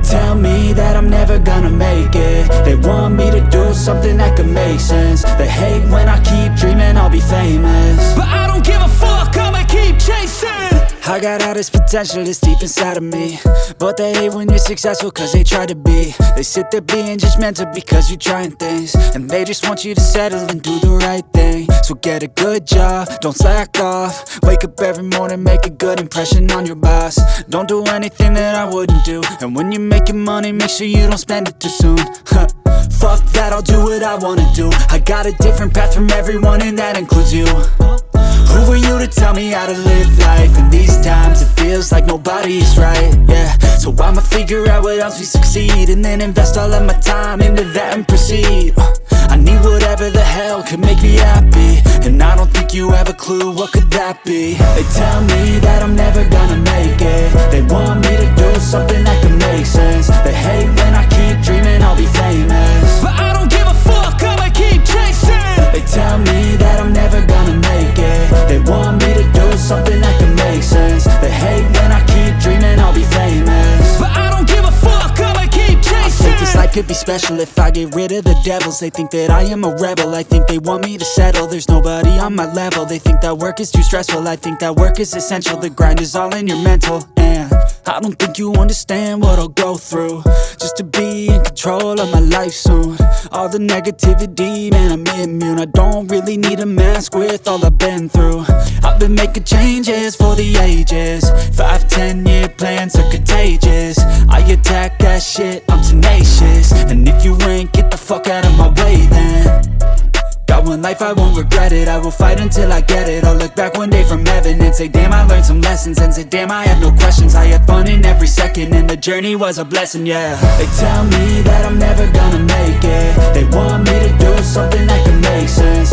tell me that I'm never gonna make it. They want me to do something that could make sense. They hate when I keep dreaming I'll be famous, but I don't give a fuck, I'ma keep chasing. I got all this potential that's deep inside of me, but they hate when you're successful cause they try to be. They sit there being judgmental because you're trying things, and they just want you to settle and do the right thing. So get a good job, don't slack off. Wake up every morning, make a good impression on your boss. Don't do anything that I wouldn't do, and when you're making money, make sure you don't spend it too soon. Fuck that, I'll do what I wanna do. I got a different path from everyone, and that includes you. Who are you to tell me how to live life? In these times it feels like nobody's right, yeah. So I'ma figure out what else we succeed, and then invest all of my time into that and proceed. I need whatever the hell could make me happy, and I don't think you have a clue what could that be. They tell me that I'm never gonna make it. They want me to do something that could make sense. They hate when I keep dreaming I'll be famous, but I don't give a fuck, I'ma keep chasing. They tell me that I'm never gonna make it. They want me to do something that can make sense. They hate when I keep dreaming I'll be famous, but I don't give a fuck, I'ma keep chasing. I think this life could be special if I get rid of the devils. They think that I am a rebel, I think they want me to settle. There's nobody on my level. They think that work is too stressful, I think that work is essential. The grind is all in your mental, and I don't think you understand what I'll go through just to be in control of my life soon. All the negativity, man, I'm immune. I don't really need a mask with all I've been through. I've been making changes for the ages. 5-10 year plans are contagious. I attack that shit, I'm tenacious. And if you ain't, get the fuck out of my way then. Got one life, I won't regret it. I will fight until I get it. I'll look back one day from heaven and say, damn, I learned some lessons. And say, damn, I had no questions. I had fun in every second, and the journey was a blessing, yeah. They tell me that I'm never gonna make it. They want me to do something that can make sense.